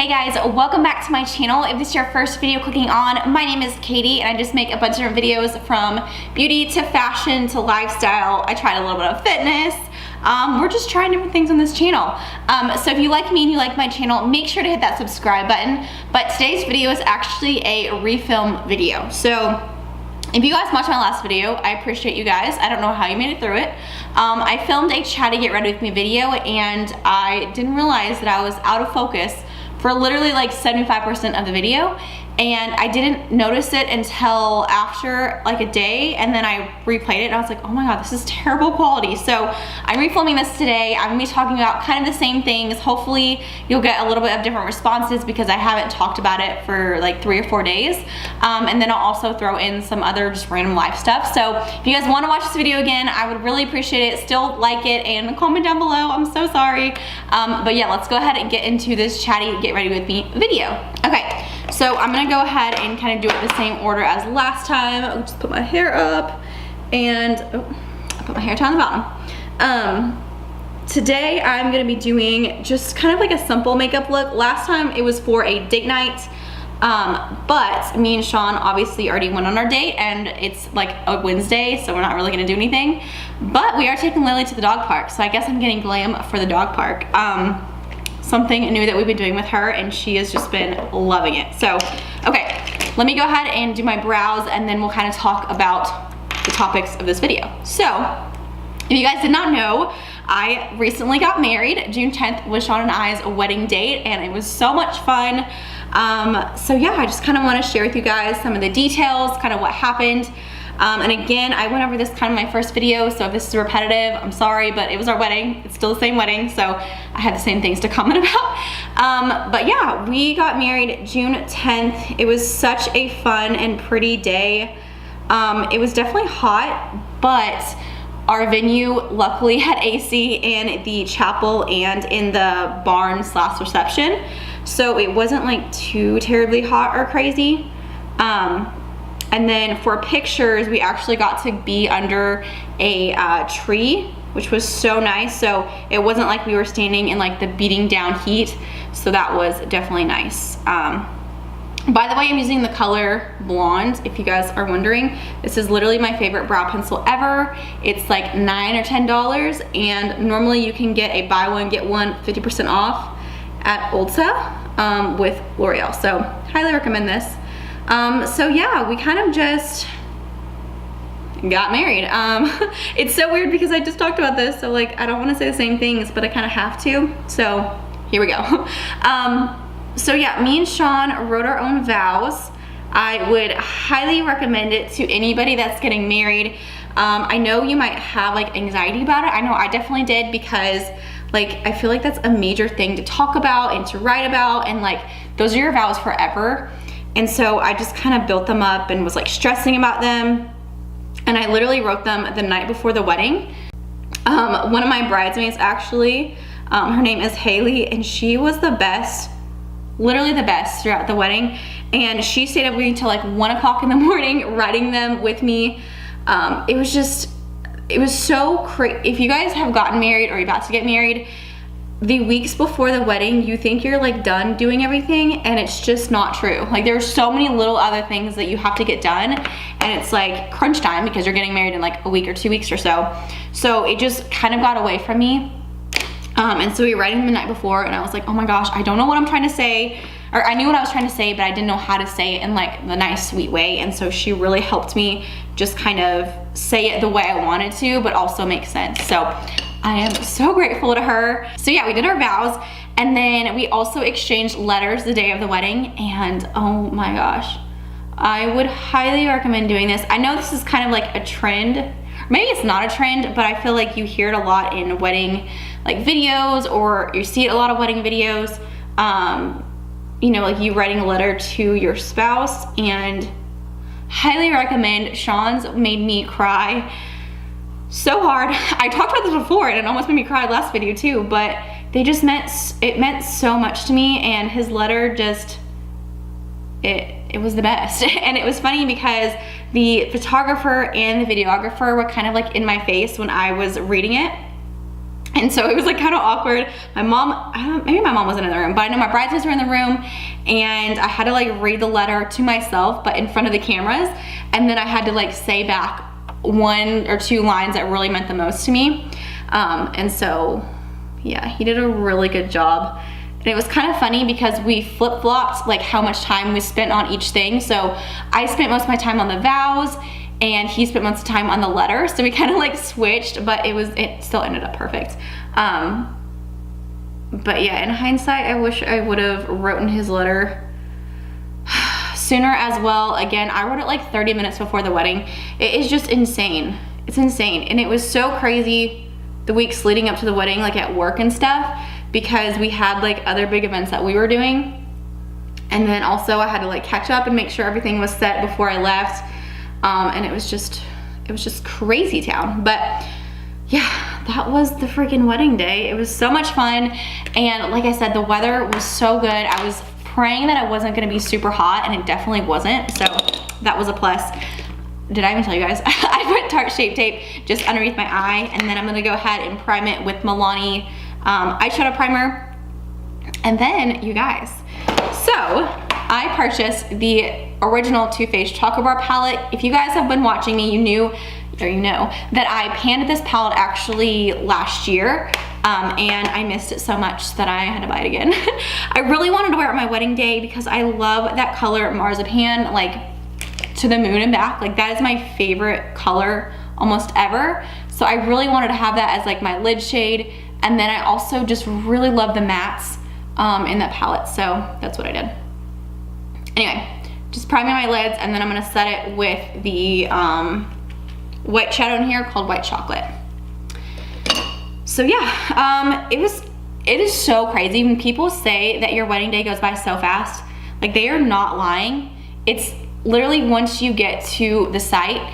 Hey guys, welcome back to my channel. If this is your first video clicking on, my name is Katie and I just make a bunch of different videos from beauty to fashion to lifestyle. I tried a little bit of fitness. We're just trying different things on this channel. So if you like me and you like my channel, make sure to hit that subscribe button. But today's video is actually a refilm video. So if you guys watched my last video, I appreciate you guys. I don't know how you made it through it. I filmed a Chatty Get Ready With Me video and I didn't realize that I was out of focus for literally like 75% of the video, and I didn't notice it until after like a day, and then I replayed it and I was like, oh my god, this is terrible quality. So I'm refilming this today. I'm gonna be talking about kind of the same things. Hopefully you'll get a little bit of different responses because I haven't talked about it for like 3 or 4 days. And then I'll also throw in some other just random life stuff. So if you guys want to watch this video again, I would really appreciate it. Still like it and comment down below. I'm so sorry. But yeah, let's go ahead and get into this Chatty Get Ready With Me video. Okay, so I'm gonna go ahead and kind of do it the same order as last time. I'll just put my hair up and I put my hair down the bottom. Today I'm gonna be doing just kind of like a simple makeup look. Last time it was for a date night, but me and Sean obviously already went on our date and it's like a Wednesday, so we're not really gonna do anything. But we are taking Lily to the dog park, so I guess I'm getting glam for the dog park. Something new that we've been doing with her, and she has just been loving it. So, okay, let me go ahead and do my brows and then we'll kind of talk about the topics of this video. So, if you guys did not know, I recently got married. June 10th was Sean and I's wedding date, and it was so much fun. So yeah, I just kind of want to share with you guys some of the details, kind of what happened. And again, I went over this kind of my first video, so if this is repetitive, I'm sorry, but it was our wedding. It's still the same wedding, so I had the same things to comment about. But yeah, we got married June 10th. It was such a fun and pretty day. It was definitely hot, but our venue luckily had AC in the chapel and in the barn / reception, so it wasn't like too terribly hot or crazy. And then for pictures, we actually got to be under a tree, which was so nice. So it wasn't like we were standing in like the beating down heat. So that was definitely nice. By the way, I'm using the color Blonde, if you guys are wondering. This is literally my favorite brow pencil ever. It's like $9 or $10, and normally you can get a buy one, get one 50% off at Ulta with Loreal. So highly recommend this. So yeah, we kind of just got married. It's so weird because I just talked about this, so like I don't want to say the same things, but I kind of have to. So here we go. So yeah, me and Sean wrote our own vows. I would highly recommend it to anybody that's getting married. I know you might have like anxiety about it. I know I definitely did, because like I feel like that's a major thing to talk about and to write about, and like those are your vows forever. And so I just kind of built them up and was like stressing about them. And I literally wrote them the night before the wedding. One of my bridesmaids actually, her name is Haley, and she was the best, literally the best throughout the wedding. And she stayed up with me till like 1 o'clock in the morning writing them with me. It was so crazy. If you guys have gotten married or you're about to get married, the weeks before the wedding, you think you're like done doing everything, and it's just not true. Like there's so many little other things that you have to get done, and it's like crunch time because you're getting married in like a week or 2 weeks or so. So it just kind of got away from me. And so we were writing them the night before, and I was like, oh my gosh, I don't know what I'm trying to say. Or I knew what I was trying to say, but I didn't know how to say it in like the nice, sweet way. And so she really helped me just kind of say it the way I wanted to, but also make sense. So I am so grateful to her. So yeah, we did our vows, and then we also exchanged letters the day of the wedding, and oh my gosh, I would highly recommend doing this. I know this is kind of like a trend. Maybe it's not a trend, but I feel like you hear it a lot in wedding like videos, or you see it a lot of wedding videos. You know, like you writing a letter to your spouse, and highly recommend. Sean's made me cry so hard. I talked about this before and it almost made me cry last video too, but they just meant so much to me, and his letter just, it was the best. And it was funny because the photographer and the videographer were kind of like in my face when I was reading it. And so it was like kind of awkward. My mom, maybe my mom wasn't in the room, but I know my bridesmaids were in the room, and I had to like read the letter to myself, but in front of the cameras. And then I had to like say back 1 or 2 lines that really meant the most to me. And so, yeah, he did a really good job. And it was kind of funny because we flip-flopped like how much time we spent on each thing. So I spent most of my time on the vows, and he spent most of the time on the letter. So we kind of like switched, but it still ended up perfect. But yeah, in hindsight, I wish I would have written his letter sooner as well. Again, I wrote it like 30 minutes before the wedding. It is just insane. It's insane. And it was so crazy the weeks leading up to the wedding, like at work and stuff, because we had like other big events that we were doing. And then also I had to like catch up and make sure everything was set before I left. And it was just crazy town. But yeah, that was the freaking wedding day. It was so much fun. And like I said, the weather was so good. I was praying that it wasn't gonna be super hot, and it definitely wasn't. So that was a plus. Did I even tell you guys? I put Tarte Shape Tape just underneath my eye, and then I'm gonna go ahead and prime it with Milani eyeshadow primer. And then, you guys, so I purchased the original Too Faced Chocolate Bar palette. If you guys have been watching me, you knew, or you know, that I panned this palette actually last year, and I missed it so much that I had to buy it again. I really wanted to wear it on my wedding day because I love that color marzipan, like to the moon and back. Like that is my favorite color almost ever. So I really wanted to have that as like my lid shade. And then I also just really love the mattes in that palette. So that's what I did. Anyway, just priming my lids, and then I'm gonna set it with the white shadow in here called White Chocolate. So yeah, it is so crazy when people say that your wedding day goes by so fast. Like, they are not lying. It's literally, once you get to the site,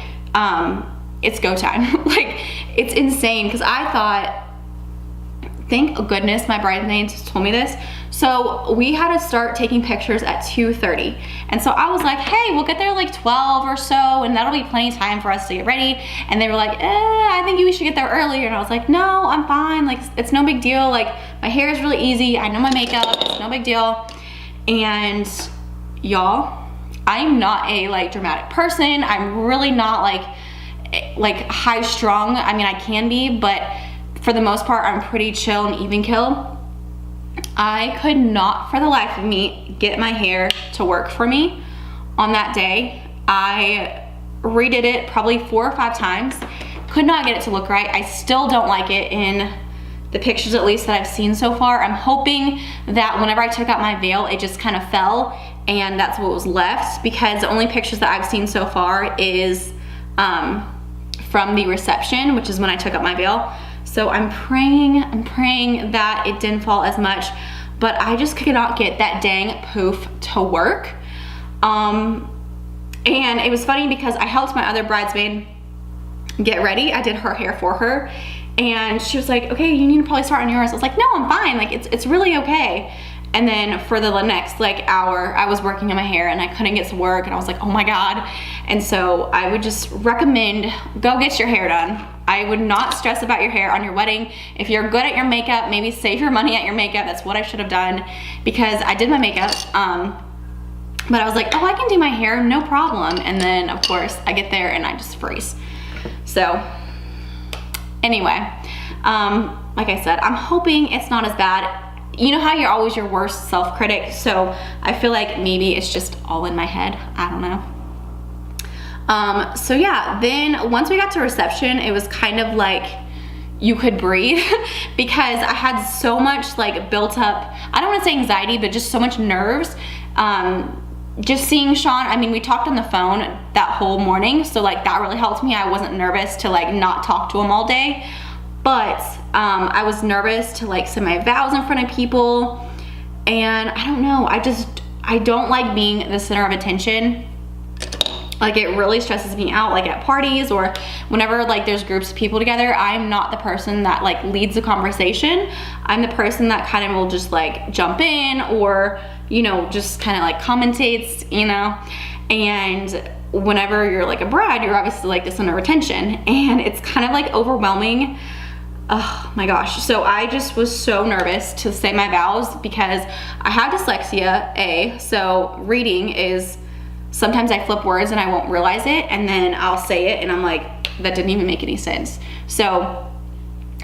it's go time. Like, it's insane, because I thought, thank goodness my bridesmaids told me this. So we had to start taking pictures at 2:30. And so I was like, hey, we'll get there like 12 or so, and that'll be plenty of time for us to get ready. And they were like, I think we should get there earlier. And I was like, no, I'm fine. Like, it's no big deal. Like, my hair is really easy. I know my makeup. It's no big deal. And y'all, I'm not a like dramatic person. I'm really not like high strung. I mean, I can be, but for the most part, I'm pretty chill and even kill. I could not for the life of me get my hair to work for me on that day. I redid it probably 4 or 5 times. Could not get it to look right. I still don't like it in the pictures, at least, that I've seen so far. I'm hoping that whenever I took out my veil, it just kind of fell, and that's what was left, because the only pictures that I've seen so far is from the reception, which is when I took out my veil. So I'm praying that it didn't fall as much, but I just could not get that dang poof to work. And it was funny because I helped my other bridesmaid get ready. I did her hair for her, and she was like, okay, you need to probably start on yours. I was like, no, I'm fine. Like, it's really okay. And then for the next like hour, I was working on my hair and I couldn't get to work, and I was like, oh my God. And so I would just recommend, go get your hair done. I would not stress about your hair on your wedding. If you're good at your makeup, maybe save your money at your makeup. That's what I should have done, because I did my makeup, but I was like, oh, I can do my hair, no problem. And then of course I get there and I just freeze. So anyway, like I said, I'm hoping it's not as bad. You know how you're always your worst self-critic, so I feel like maybe it's just all in my head. I don't know. So yeah, then once we got to reception, it was kind of like you could breathe because I had so much like built up, I don't want to say anxiety, but just so much nerves. Just seeing Sean, I mean, we talked on the phone that whole morning, so like that really helped me. I wasn't nervous to like not talk to him all day. But I was nervous to like say my vows in front of people, and I don't know, I don't like being the center of attention. Like, it really stresses me out, like at parties or whenever like there's groups of people together. I'm not the person that like leads the conversation. I'm the person that kind of will just like jump in, or, you know, just kind of like commentates, you know. And whenever you're like a bride, you're obviously like the center of attention, and it's kind of like overwhelming. oh my gosh. So I just was so nervous to say my vows because I have dyslexia, so reading is, sometimes I flip words and I won't realize it, and then I'll say it and I'm like, that didn't even make any sense. So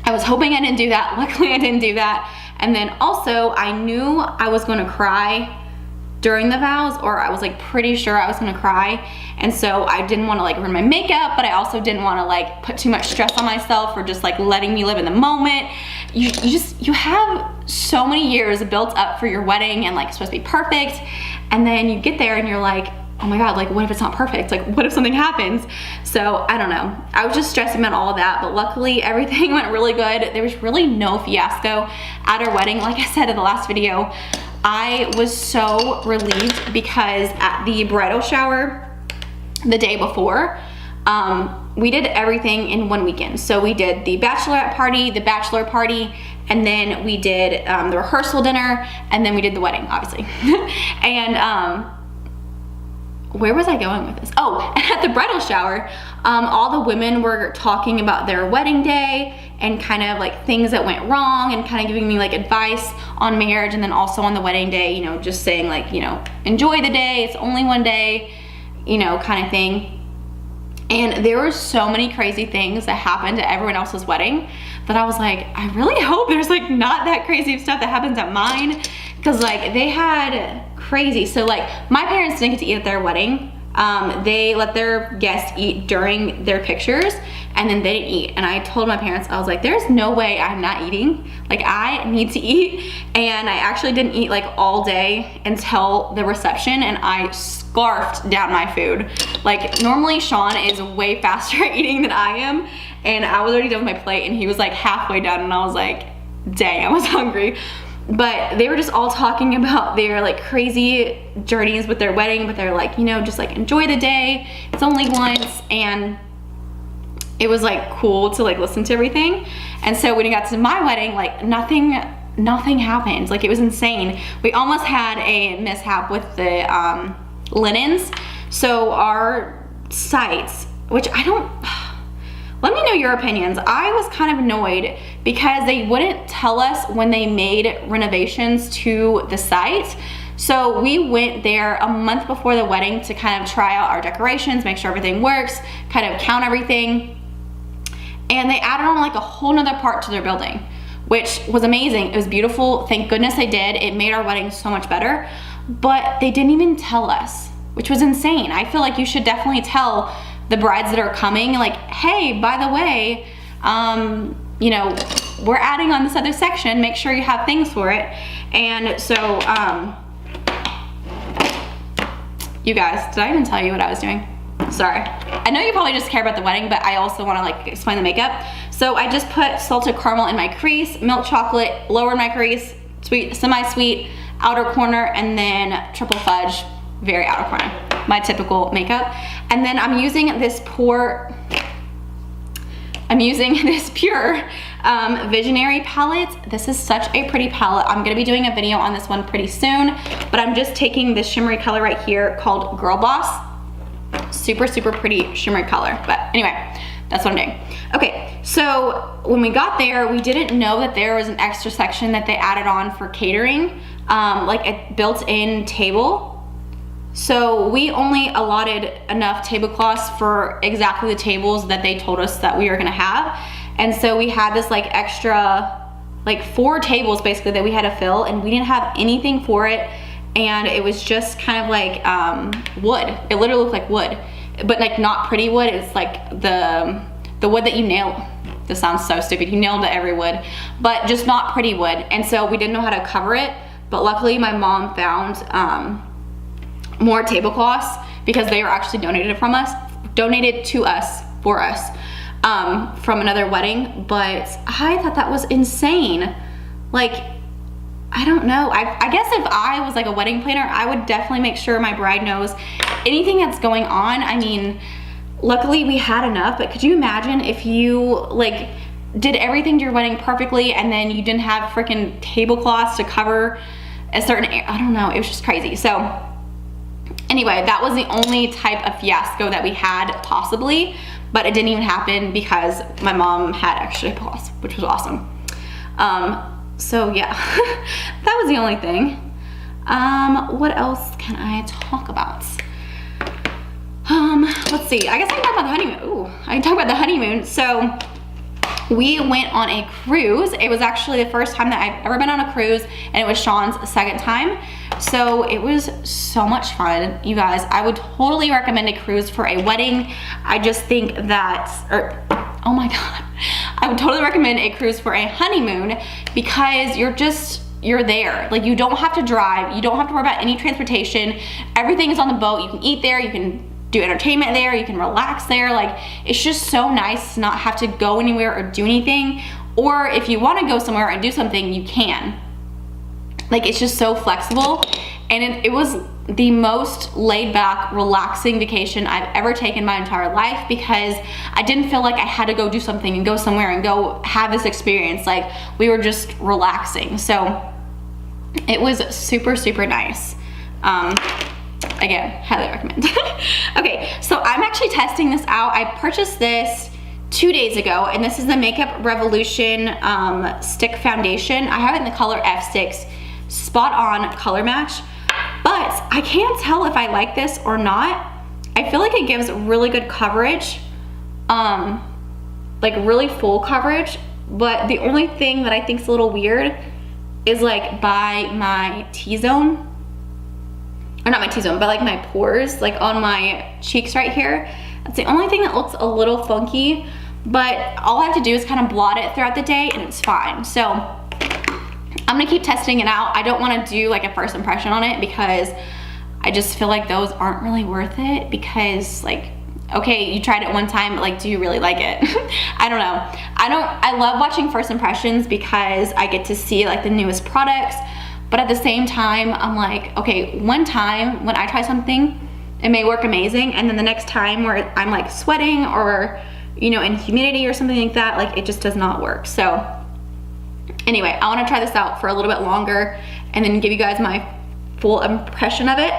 I was hoping I didn't do that. Luckily I didn't do that. And then also I knew I was gonna cry during the vows, or I was like pretty sure I was gonna cry. And so I didn't wanna like ruin my makeup, but I also didn't wanna like put too much stress on myself for just like letting me live in the moment. You have so many years built up for your wedding and like it's supposed to be perfect. And then you get there and you're like, oh my God, like what if it's not perfect? Like what if something happens? So I don't know. I was just stressing about all of that, but luckily everything went really good. There was really no fiasco at our wedding. Like I said in the last video, I was so relieved because at the bridal shower the day before, we did everything in one weekend. So we did the bachelorette party, the bachelor party, and then we did the rehearsal dinner, and then we did the wedding, obviously. And where was I going with this? Oh, at the bridal shower, all the women were talking about their wedding day and kind of like things that went wrong and kind of giving me like advice on marriage, and then also on the wedding day, you know, just saying like, you know, enjoy the day, it's only one day, you know, kind of thing. And there were so many crazy things that happened at everyone else's wedding that I was like, I really hope there's like not that crazy stuff that happens at mine, because like they had crazy. So like my parents didn't get to eat at their wedding. They let their guests eat during their pictures, and then they didn't eat. And I told my parents, I was like, there's no way I'm not eating. Like I need to eat. And I actually didn't eat like all day until the reception, and I scarfed down my food. Like normally Sean is way faster at eating than I am, and I was already done with my plate and he was like halfway done, and I was like, dang, I was hungry. But they were just all talking about their like crazy journeys with their wedding, but they're like, you know, just like enjoy the day, it's only once. And it was like cool to like listen to everything. And so when it got to my wedding, like nothing happened. Like it was insane. We almost had a mishap with the linens. So our sites, which I don't, let me know your opinions. I was kind of annoyed because they wouldn't tell us when they made renovations to the site. So we went there a month before the wedding to kind of try out our decorations, make sure everything works, kind of count everything. And they added on like a whole nother part to their building, which was amazing. It was beautiful. Thank goodness they did. It made our wedding so much better, but they didn't even tell us, which was insane. I feel like you should definitely tell the brides that are coming, like, hey, by the way, you know, we're adding on this other section, make sure you have things for it. And so, you guys, did I even tell you what I was doing? Sorry. I know you probably just care about the wedding, but I also want to like explain the makeup. So I just put salted caramel in my crease, milk chocolate, lower my crease, sweet, semi-sweet, outer corner, and then triple fudge, very outer corner. My typical makeup. And then I'm using this PUR Visionary Palette. This is such a pretty palette. I'm gonna be doing a video on this one pretty soon, but I'm just taking this shimmery color right here called Girl Boss. Super, super pretty shimmery color. But anyway, that's what I'm doing. Okay, so when we got there, we didn't know that there was an extra section that they added on for catering, like a built-in table. So we only allotted enough tablecloths for exactly the tables that they told us that we were gonna have. And so we had this like extra, like 4 tables basically that we had to fill, and we didn't have anything for it. And it was just kind of like wood. It literally looked like wood, but like not pretty wood. It's like the wood that you nail. This sounds so stupid. You nailed to every wood, but just not pretty wood. And so we didn't know how to cover it, but luckily my mom found more tablecloths because they were actually donated to us for us from another wedding. But I thought that was insane. Like, I don't know. I guess if I was like a wedding planner, I would definitely make sure my bride knows anything that's going on. I mean, luckily we had enough, but could you imagine if you like did everything to your wedding perfectly and then you didn't have freaking tablecloths to cover a certain area? I don't know. It was just crazy. So anyway, that was the only type of fiasco that we had possibly, but it didn't even happen because my mom had extra applause, which was awesome. So yeah, that was the only thing. What else can I talk about? Let's see, I guess I can talk about the honeymoon. Ooh, I can talk about the honeymoon. So we went on a cruise. It was actually the first time that I've ever been on a cruise, and it was Sean's second time. So it was so much fun, you guys. I would totally recommend a cruise for a wedding. I just think that, oh my God. I would totally recommend a cruise for a honeymoon because you're there. Like, you don't have to drive. You don't have to worry about any transportation. Everything is on the boat. You can eat there. You can do entertainment there. You can relax there. Like, it's just so nice to not have to go anywhere or do anything. Or if you want to go somewhere and do something, you can. Like, it's just so flexible. And it was the most laid back, relaxing vacation I've ever taken my entire life because I didn't feel like I had to go do something and go somewhere and go have this experience. Like, we were just relaxing. So it was super, super nice. Again, highly recommend. Okay, so I'm actually testing this out. I purchased this 2 days ago, and this is the Makeup Revolution stick foundation. I have it in the color F6, spot on color match, but I can't tell if I like this or not. I feel like it gives really good coverage, like really full coverage, but the only thing that I think is a little weird is like by my T-zone, or not my T-zone, but like my pores, like on my cheeks right here. That's the only thing that looks a little funky, but all I have to do is kind of blot it throughout the day and it's fine. So I'm gonna keep testing it out. I don't wanna do like a first impression on it because I just feel like those aren't really worth it because, like, okay, you tried it one time, but like, do you really like it? I don't know. I love watching first impressions because I get to see like the newest products, but at the same time, I'm like, okay, one time when I try something, it may work amazing, and then the next time where I'm like sweating or, you know, in humidity or something like that, like it just does not work. So anyway, I wanna try this out for a little bit longer and then give you guys my full impression of it.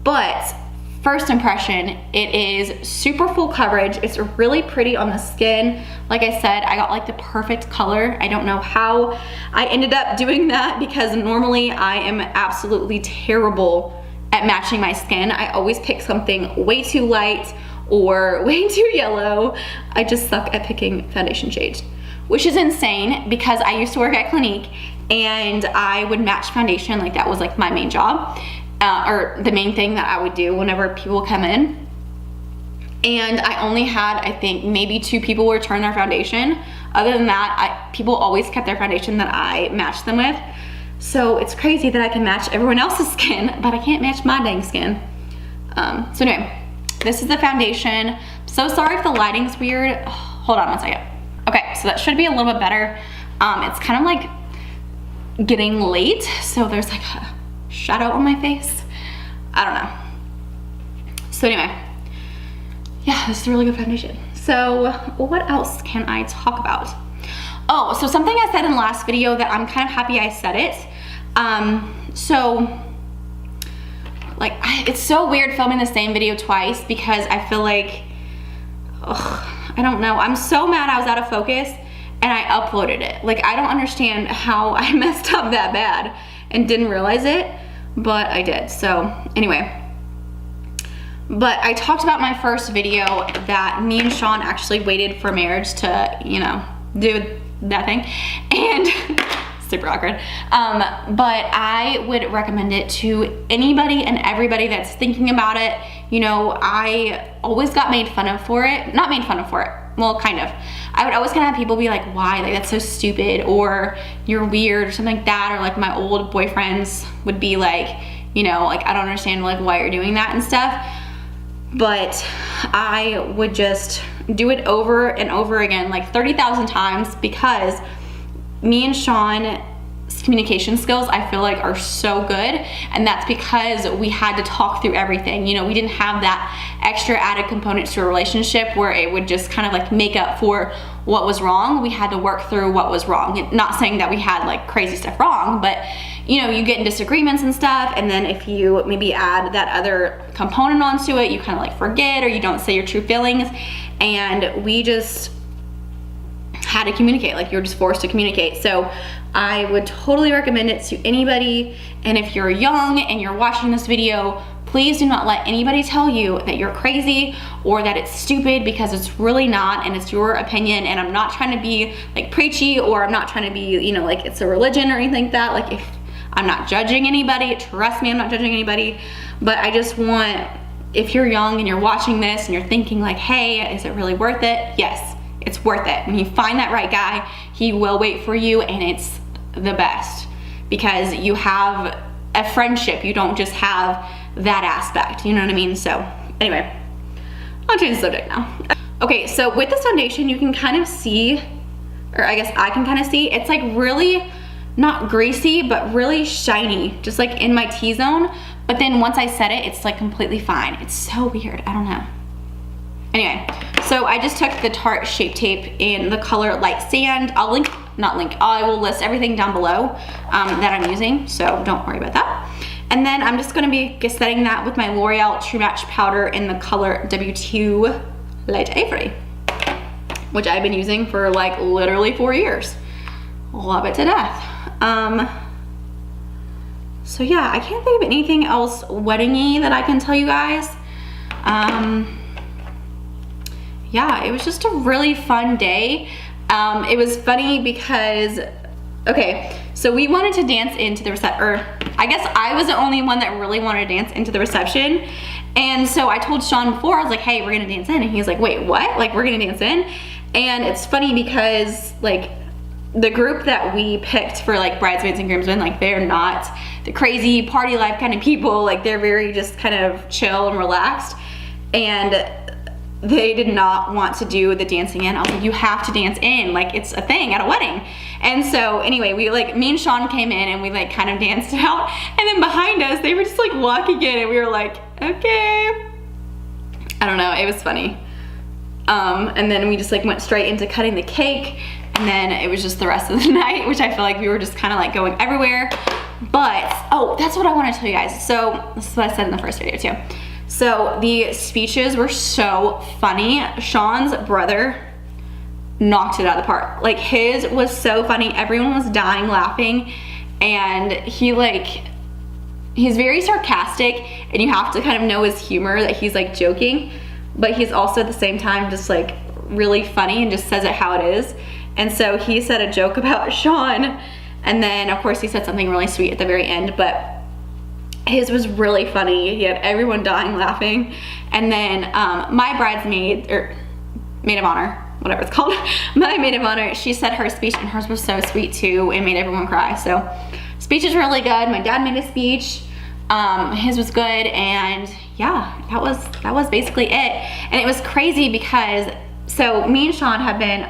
But first impression, it is super full coverage. It's really pretty on the skin. Like I said, I got like the perfect color. I don't know how I ended up doing that because normally I am absolutely terrible at matching my skin. I always pick something way too light or way too yellow. I just suck at picking foundation shades, which is insane because I used to work at Clinique and I would match foundation. Like, that was like my main job. Or the main thing that I would do whenever people come in. And I only had, I think, maybe 2 people return their foundation. Other than that, people always kept their foundation that I matched them with. So it's crazy that I can match everyone else's skin, but I can't match my dang skin. So anyway, this is the foundation. So sorry if the lighting's weird. Oh, hold on one second. Okay, so that should be a little bit better. It's kind of like getting late, so there's like a shadow on my face. I don't know. So anyway, yeah, this is a really good foundation. So what else can I talk about? Oh, so something I said in the last video that I'm kind of happy I said it. So like, it's so weird filming the same video twice because I feel like, I don't know. I'm so mad I was out of focus and I uploaded it. Like, I don't understand how I messed up that bad and didn't realize it, but I did. So anyway, but I talked about my first video that me and Sean actually waited for marriage to, you know, do that thing, and super awkward. But I would recommend it to anybody and everybody that's thinking about it. You know, I always got made fun of for it. Not made fun of for it. Well, kind of. I would always kind of have people be like, why? Like, that's so stupid, or you're weird, or something like that. Or like my old boyfriends would be like, you know, like, I don't understand like why you're doing that and stuff. But I would just do it over and over again, like 30,000 times, because me and Sean's communication skills, I feel like, are so good, and that's because we had to talk through everything. You know, we didn't have that extra added component to a relationship where it would just kind of like make up for what was wrong. We had to work through what was wrong. Not saying that we had like crazy stuff wrong, but you know, you get in disagreements and stuff, and then if you maybe add that other component onto it, you kind of like forget, or you don't say your true feelings. And we just had to communicate, like you're just forced to communicate. So I would totally recommend it to anybody. And if you're young and you're watching this video, please do not let anybody tell you that you're crazy or that it's stupid, because it's really not, and it's your opinion. And I'm not trying to be like preachy, or I'm not trying to be, you know, like it's a religion or anything like that. Like, if I'm not judging anybody, trust me, I'm not judging anybody. But I just want, if you're young and you're watching this and you're thinking like, hey, is it really worth it? Yes, it's worth it. When you find that right guy, he will wait for you, and it's the best, because you have a friendship. You don't just have that aspect, you know what I mean? So anyway, I'll change the subject now. Okay, so with this foundation, you can kind of see, or I guess I can kind of see, it's like really not greasy, but really shiny, just like in my T-zone. But then once I set it, it's like completely fine. It's so weird, I don't know. Anyway, so I just took the Tarte Shape Tape in the color Light Sand. I'll link, not link, I will list everything down below that I'm using, so don't worry about that. And then I'm just gonna be setting that with my L'Oreal True Match powder in the color W2 Light Ivory, which I've been using for like literally 4 years. Love it to death. So yeah, I can't think of anything else wedding-y that I can tell you guys. Yeah, it was just a really fun day. It was funny because, okay, so we wanted to dance into the reception, or I guess I was the only one that really wanted to dance into the reception. And so I told Sean before, I was like, hey, we're gonna dance in. And he's like, wait, what? Like, we're gonna dance in? And it's funny because like the group that we picked for like bridesmaids and groomsmen, like they're not the crazy party life kind of people. Like they're very just kind of chill and relaxed. And they did not want to do the dancing in. I was like, you have to dance in, like it's a thing at a wedding. And so anyway, we like, me and Sean came in and we like kind of danced out, and then behind us, they were just like walking in, and we were like, okay. I don't know, it was funny. And then we just like went straight into cutting the cake, and then it was just the rest of the night, which I feel like we were just kind of like going everywhere. But, oh, that's what I want to tell you guys. So this is what I said in the first video too. So the speeches were so funny. Sean's brother knocked it out of the park. Like his was so funny. Everyone was dying laughing, and he's very sarcastic, and you have to kind of know his humor, that he's like joking, but he's also at the same time just like really funny and just says it how it is. And so he said a joke about Sean, and then of course he said something really sweet at the very end, but his was really funny. He had everyone dying laughing. And then my bridesmaid, or maid of honor, whatever it's called, my maid of honor, she said her speech, and hers was so sweet too. It made everyone cry. So speech is really good. My dad made a speech. His was good, and yeah, that was basically it. And it was crazy because, so me and Sean have been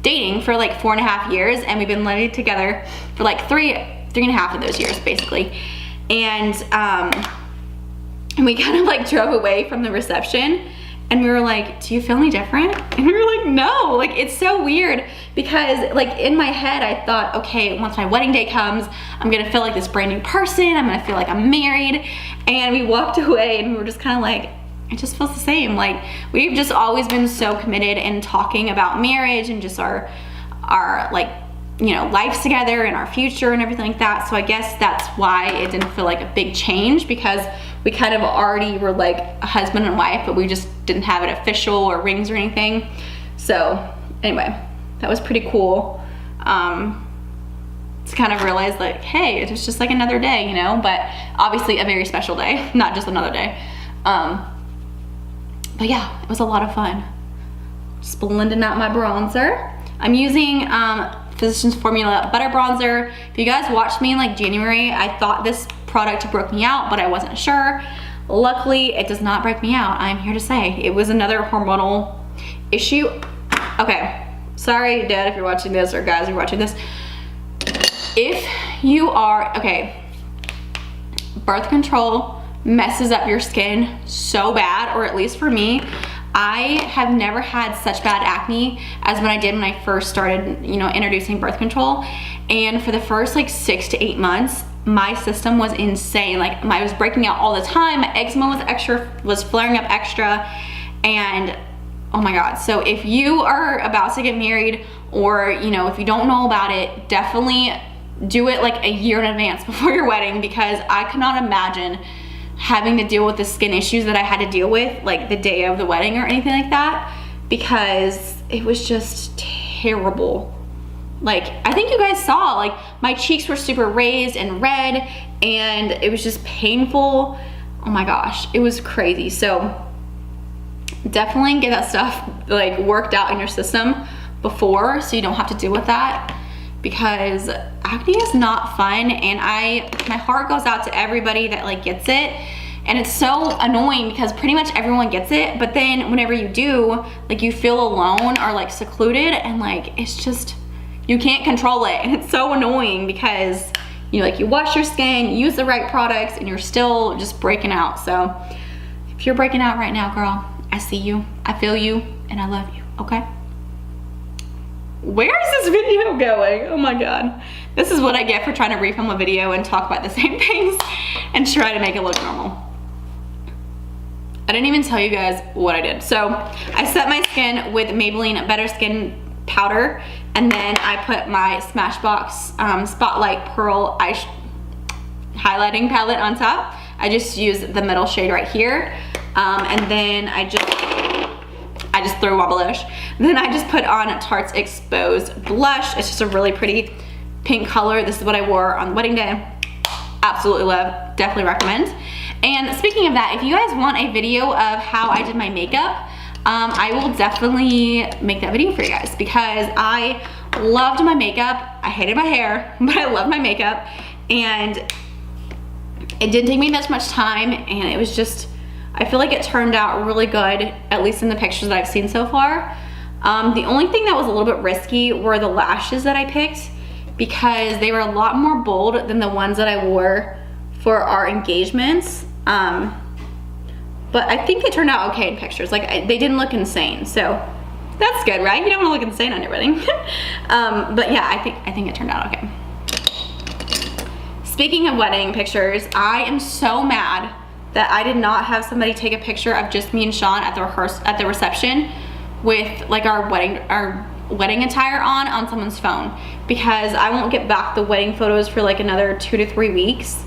dating for like 4.5 years, and we've been living together for like 3.5 of those years basically. And we kind of like drove away from the reception, and we were like, do you feel any different? And we were like, no. Like it's so weird, because like in my head I thought, okay, once my wedding day comes, I'm gonna feel like this brand new person, I'm gonna feel like I'm married. And we walked away, and we were just kind of like, it just feels the same. Like we've just always been so committed in talking about marriage and just our like, you know, lives together and our future and everything like that. So I guess that's why it didn't feel like a big change, because we kind of already were like a husband and wife, but we just didn't have it official or rings or anything. So anyway, that was pretty cool. To kind of realize like, hey, it's just like another day, you know, but obviously a very special day, not just another day. But yeah, it was a lot of fun. Just blending out my bronzer. I'm using Physicians Formula Butter Bronzer. If you guys watched me in like January, I thought this product broke me out, but I wasn't sure. Luckily, it does not break me out. I'm here to say it was another hormonal issue. Okay, sorry Dad if you're watching this, or guys if you're watching this. If you are, okay, birth control messes up your skin so bad, or at least for me, I have never had such bad acne as when I did when I first started, you know, introducing birth control. And for the first like 6 to 8 months, my system was insane. Like I was breaking out all the time. My eczema was flaring up extra, and oh my God. So if you are about to get married, or you know, if you don't know about it, definitely do it like a year in advance before your wedding, because I could not imagine having to deal with the skin issues that I had to deal with like the day of the wedding or anything like that, because it was just terrible. Like, I think you guys saw, like my cheeks were super raised and red, and it was just painful. Oh my gosh, it was crazy. So definitely get that stuff like worked out in your system before, so you don't have to deal with that, because acne is not fun. And my heart goes out to everybody that like gets it, and it's so annoying because pretty much everyone gets it, but then whenever you do, like you feel alone or like secluded, and like it's just, you can't control it, and it's so annoying because you wash your skin, use the right products, and you're still just breaking out. So if you're breaking out right now, girl, I see you, I feel you, and I love you, okay? Where is this video going? Oh my God. This is what I get for trying to refilm a video and talk about the same things and try to make it look normal. I didn't even tell you guys what I did. So I set my skin with Maybelline Better Skin powder, and then I put my Smashbox Spotlight Pearl highlighting palette on top. I just used the middle shade right here, and then I just threw my blush. Then I just put on Tarte's Exposed blush. It's just a really pretty pink color. This is what I wore on the wedding day. Absolutely love, definitely recommend. And speaking of that, if you guys want a video of how I did my makeup, I will definitely make that video for you guys, because I loved my makeup. I hated my hair, but I loved my makeup, and it didn't take me that much time, and it was just, I feel like it turned out really good, at least in the pictures that I've seen so far. The only thing that was a little bit risky were the lashes that I picked, because they were a lot more bold than the ones that I wore for our engagements. But I think they turned out okay in pictures. Like they didn't look insane, so that's good, right? You don't want to look insane on your wedding. But yeah, I think it turned out okay. Speaking of wedding pictures, I am so mad that I did not have somebody take a picture of just me and Sean at the reception with like our wedding attire on someone's phone, because I won't get back the wedding photos for like another 2 to 3 weeks,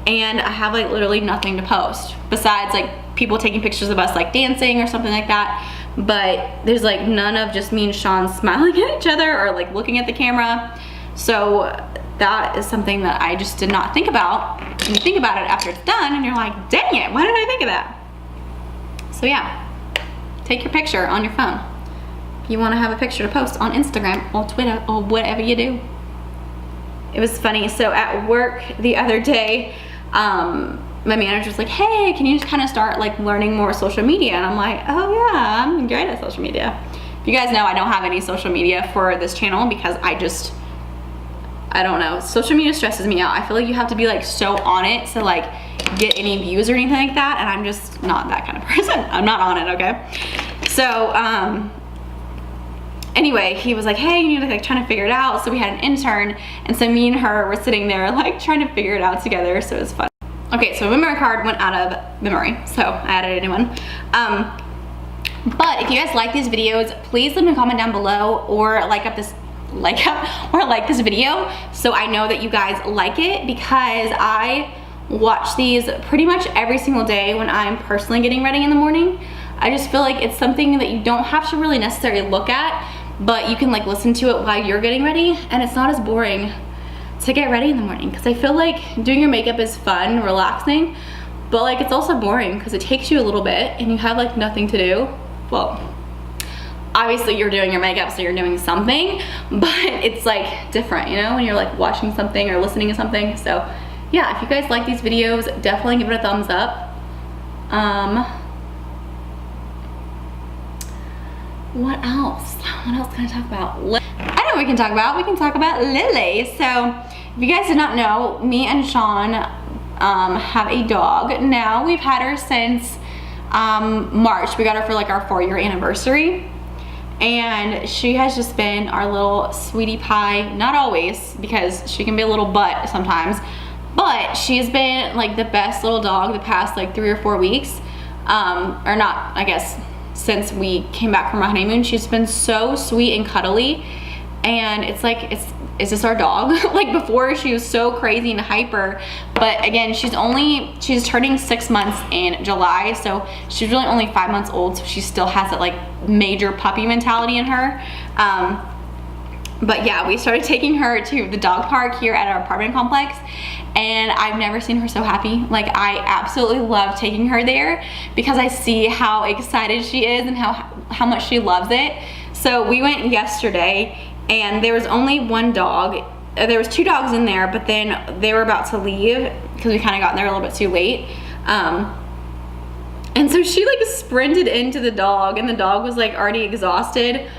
and I have like literally nothing to post besides like people taking pictures of us like dancing or something like that. But there's like none of just me and Sean smiling at each other or like looking at the camera. So that is something that I just did not think about. And you think about it after it's done and you're like, dang it, why didn't I think of that? So yeah, take your picture on your phone. If you want to have a picture to post on Instagram or Twitter or whatever you do. It was funny, so at work the other day, my manager was like, hey, can you just kind of start like learning more social media? And I'm like, oh yeah, I'm great at social media. If you guys know, I don't have any social media for this channel because I don't know, social media stresses me out. I feel like you have to be like so on it to like get any views or anything like that, and I'm just not that kind of person. I'm not on it, okay? So anyway, he was like, hey, you need to like trying to figure it out. So we had an intern, and so me and her were sitting there like trying to figure it out together, so it was fun. Okay, so memory card went out of memory, so I added a new one. But if you guys like these videos, please leave me a comment down below, or like this video, so I know that you guys like it, because I watch these pretty much every single day when I'm personally getting ready in the morning. I just feel like it's something that you don't have to really necessarily look at, but you can like listen to it while you're getting ready, and it's not as boring to get ready in the morning, because I feel like doing your makeup is fun, relaxing, but like it's also boring because it takes you a little bit and you have like nothing to do. Well, obviously you're doing your makeup, so you're doing something, but it's like different, you know, when you're like watching something or listening to something. So yeah, if you guys like these videos, definitely give it a thumbs up. What else? What else can I talk about? I know what we can talk about. We can talk about Lily. So if you guys did not know, me and Sean have a dog now. We've had her since March. We got her for like our 4-year anniversary. and she has just been our little sweetie pie. Not always, because she can be a little butt sometimes, but she's been like the best little dog the past like 3 or 4 weeks, or not, I guess, since we came back from our honeymoon. She's been so sweet and cuddly, and it's like, is this our dog? Like before she was so crazy and hyper, but again, she's turning 6 months in July, so she's really only 5 months old, so she still has that like major puppy mentality in her. But yeah, we started taking her to the dog park here at our apartment complex, and I've never seen her so happy. Like, I absolutely love taking her there because I see how excited she is and how much she loves it. So we went yesterday, and there was only one dog. There was 2 dogs in there, but then they were about to leave because we kind of got there a little bit too late. And so she like sprinted into the dog, and the dog was like already exhausted.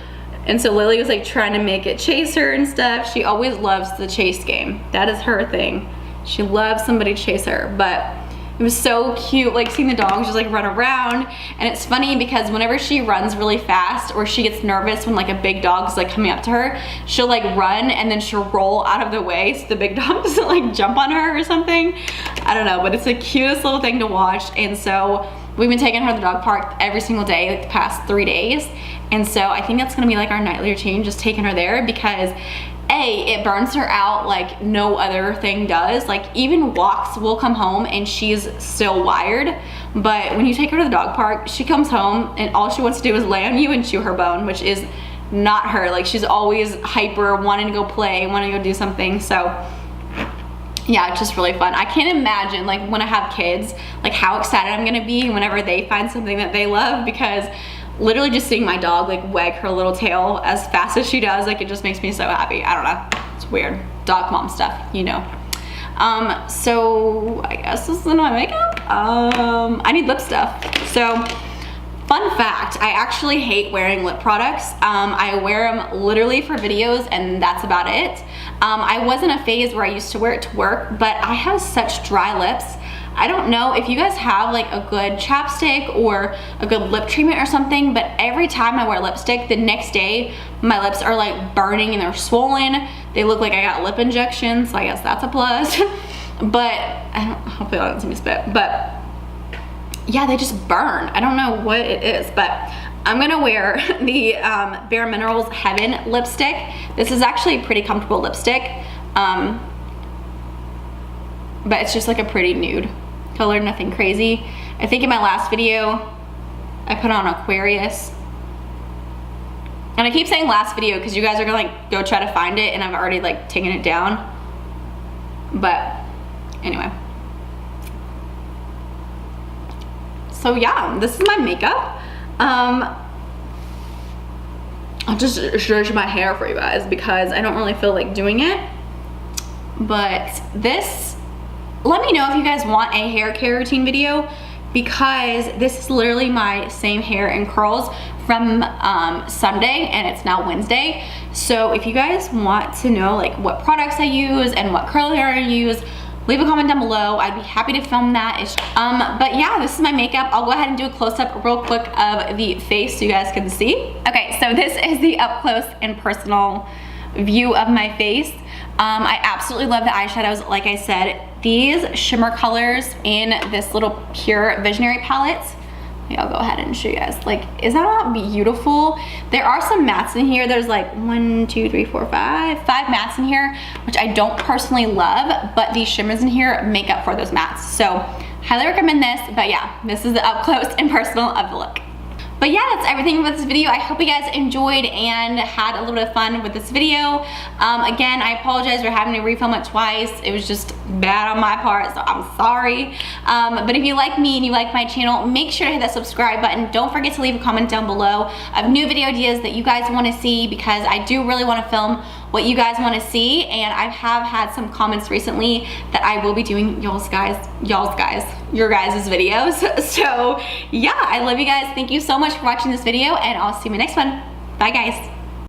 And so Lily was like trying to make it chase her and stuff. She always loves the chase game. That is her thing. She loves somebody to chase her. But it was so cute, like seeing the dogs just like run around. And it's funny because whenever she runs really fast, or she gets nervous when like a big dog is like coming up to her, she'll like run and then she'll roll out of the way so the big dog doesn't like jump on her or something. I don't know, but it's the cutest little thing to watch. And so we've been taking her to the dog park every single day like the past 3 days. And so I think that's gonna be like our nightly routine, just taking her there, because it burns her out like no other thing does. Like even walks, will come home and she's still wired, but when you take her to the dog park, she comes home and all she wants to do is lay on you and chew her bone, which is not her. Like, she's always hyper, wanting to go play, wanting to go do something. So yeah, it's just really fun. I can't imagine like when I have kids, like how excited I'm gonna be whenever they find something that they love, because literally just seeing my dog like wag her little tail as fast as she does, like it just makes me so happy. I don't know, it's weird. Dog mom stuff, you know. So I guess this is my makeup. I need lip stuff. So fun fact, I actually hate wearing lip products. I wear them literally for videos and that's about it. I was in a phase where I used to wear it to work, but I have such dry lips. I don't know if you guys have like a good chapstick or a good lip treatment or something, but every time I wear lipstick, the next day my lips are like burning and they're swollen. They look like I got lip injections, so I guess that's a plus. But hopefully I don't see me spit, but yeah, they just burn. I don't know what it is, but I'm gonna wear the Bare Minerals Heaven lipstick. This is actually a pretty comfortable lipstick, but it's just like a pretty nude color, nothing crazy. I think in my last video, I put on Aquarius. And I keep saying last video because you guys are gonna like go try to find it and I've already like taken it down. But anyway. So yeah, this is my makeup. I'll just zhuzh my hair for you guys because I don't really feel like doing it. But this, let me know if you guys want a hair care routine video, because this is literally my same hair and curls from Sunday, and it's now Wednesday. So if you guys want to know like what products I use and what curl hair I use, leave a comment down below. I'd be happy to film that. But yeah, this is my makeup. I'll go ahead and do a close-up real quick of the face so you guys can see. Okay, so this is the up close and personal view of my face. I absolutely love the eyeshadows. Like I said, these shimmer colors in this little PUR Visionary Palette. I'll go ahead and show you guys. Like, is that not beautiful? There are some mattes in here. There's like 1, 2, 3, 4, 5 mattes in here, which I don't personally love, but these shimmers in here make up for those mattes. So highly recommend this. But yeah, this is the up close and personal of the look. But yeah, that's everything with this video. I hope you guys enjoyed and had a little bit of fun with this video. Again, I apologize for having to refilm it twice. It was just bad on my part, so I'm sorry. But if you like me and you like my channel, make sure to hit that subscribe button. Don't forget to leave a comment down below of new video ideas that you guys want to see, because I do really want to film what you guys want to see, and I have had some comments recently that I will be doing your guys' videos. So yeah, I love you guys. Thank you so much for watching this video, and I'll see you in my next one. Bye guys.